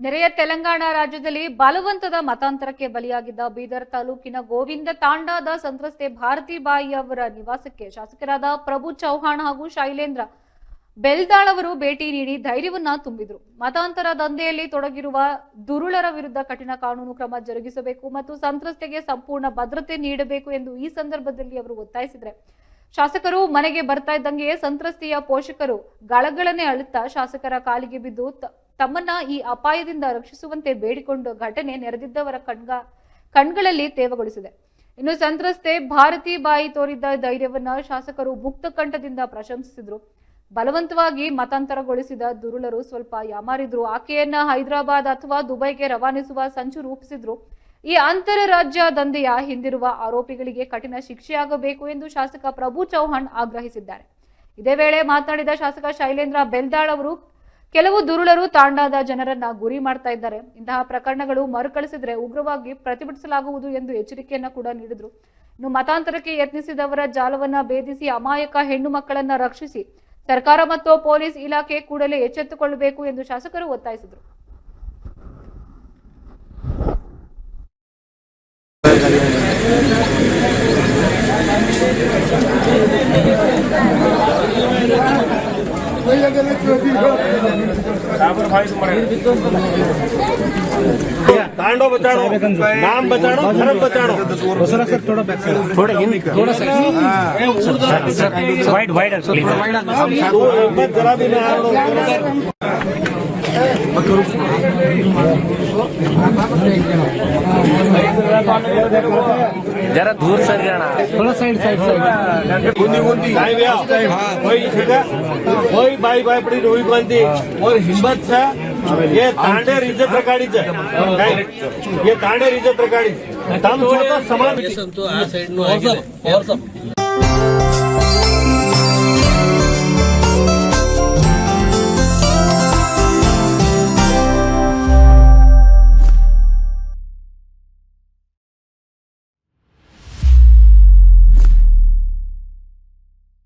ನೆರೆಯ ತೆಲಂಗಾಣ ರಾಜ್ಯದಲ್ಲಿ ಬಲವಂತದ ಮತಾಂತರಕ್ಕೆ ಬಲಿಯಾಗಿದ್ದ ಬೀದರ್ ತಾಲೂಕಿನ ಗೋವಿಂದ ತಾಂಡಾದ ಸಂತ್ರಸ್ತೆ ಭಾರತಿ ಬಾಯಿ ಅವರ ನಿವಾಸಕ್ಕೆ ಶಾಸಕರಾದ ಪ್ರಭು ಚೌಹಾಣ್ ಹಾಗೂ ಶೈಲೇಂದ್ರ ಬೆಲ್ದಾಳ್ ಅವರು ಭೇಟಿ ನೀಡಿ ಧೈರ್ಯವನ್ನ ತುಂಬಿದ್ರು. ಮತಾಂತರ ದಂಧೆಯಲ್ಲಿ ತೊಡಗಿರುವ ದುರುಳರ ವಿರುದ್ಧ ಕಠಿಣ ಕಾನೂನು ಕ್ರಮ ಜರುಗಿಸಬೇಕು ಮತ್ತು ಸಂತ್ರಸ್ತೆಗೆ ಸಂಪೂರ್ಣ ಭದ್ರತೆ ನೀಡಬೇಕು ಎಂದು ಈ ಸಂದರ್ಭದಲ್ಲಿ ಅವರು ಒತ್ತಾಯಿಸಿದ್ದಾರೆ. ಶಾಸಕರು ಮನೆಗೆ ಬರ್ತಾ ಇದ್ದಂಗೆಯೇ ಸಂತ್ರಸ್ತೆಯ ಪೋಷಕರು ಗಳಗಳನ್ನೇ ಅಳುತ್ತಾ ಶಾಸಕರ ಕಾಲಿಗೆ ಬಿದ್ದು ತಮ್ಮನ್ನ ಈ ಅಪಾಯದಿಂದ ರಕ್ಷಿಸುವಂತೆ ಬೇಡಿಕೊಂಡ ಘಟನೆ ನೆರೆದಿದ್ದವರ ಕಣ್ಗಳಲ್ಲಿ ತೇವಗೊಳಿಸಿದೆ. ಇನ್ನು ಸಂತ್ರಸ್ತೆ ಭಾರತಿ ಬಾಯಿ ತೋರಿದ್ದ ಧೈರ್ಯವನ್ನ ಶಾಸಕರು ಮುಕ್ತ ಕಂಠದಿಂದ ಪ್ರಶಂಸಿಸಿದ್ರು. ಬಲವಂತವಾಗಿ ಮತಾಂತರಗೊಳಿಸಿದ ದುರುಳರು ಸ್ವಲ್ಪ ಯಾಮಾರಿದ್ರು. ಆಕೆಯನ್ನ ಹೈದರಾಬಾದ್ ಅಥವಾ ದುಬೈಗೆ ರವಾನಿಸುವ ಸಂಚು ರೂಪಿಸಿದ್ರು. ಈ ಅಂತರ ರಾಜ್ಯ ದಂಧೆಯ ಹಿಂದಿರುವ ಆರೋಪಿಗಳಿಗೆ ಕಠಿಣ ಶಿಕ್ಷೆಯಾಗಬೇಕು ಎಂದು ಶಾಸಕ ಪ್ರಭು ಚೌಹಾಣ್ ಆಗ್ರಹಿಸಿದ್ದಾರೆ. ಇದೇ ವೇಳೆ ಮಾತನಾಡಿದ ಶಾಸಕ ಶೈಲೇಂದ್ರ ಬೆಲ್ದಾಳ್ ಅವರು, ಕೆಲವು ದುರುಳರು ತಾಂಡಾದ ಜನರನ್ನ ಗುರಿ ಮಾಡ್ತಾ ಇದ್ದಾರೆ. ಇಂತಹ ಪ್ರಕರಣಗಳು ಮರುಕಳಿಸಿದ್ರೆ ಉಗ್ರವಾಗಿ ಪ್ರತಿಭಟಿಸಲಾಗುವುದು ಎಂದು ಎಚ್ಚರಿಕೆಯನ್ನ ಕೂಡ ನೀಡಿದ್ರು. ಇನ್ನು ಮತಾಂತರಕ್ಕೆ ಯತ್ನಿಸಿದವರ ಜಾಲವನ್ನ ಭೇದಿಸಿ ಅಮಾಯಕ ಹೆಣ್ಣು ಮಕ್ಕಳನ್ನ ರಕ್ಷಿಸಿ ಸರ್ಕಾರ ಮತ್ತು ಪೊಲೀಸ್ ಇಲಾಖೆ ಕೂಡಲೇ ಎಚ್ಚೆತ್ತುಕೊಳ್ಳಬೇಕು ಎಂದು ಶಾಸಕರು ಒತ್ತಾಯಿಸಿದರು. तांडो बचाड़ो, नाम बचाड़ो, धर्म बचाड़ो। थोड़ा वाइड वाइड जरा भी जरा दूर सर जाना, थोड़ा साइड कोई बाई बाई पड़ी रोई बनती और हिम्मत से ये तांडे रिजत प्रकाड़ी ये तांडे रिजत प्रकाड़ी तम समाज आ साइड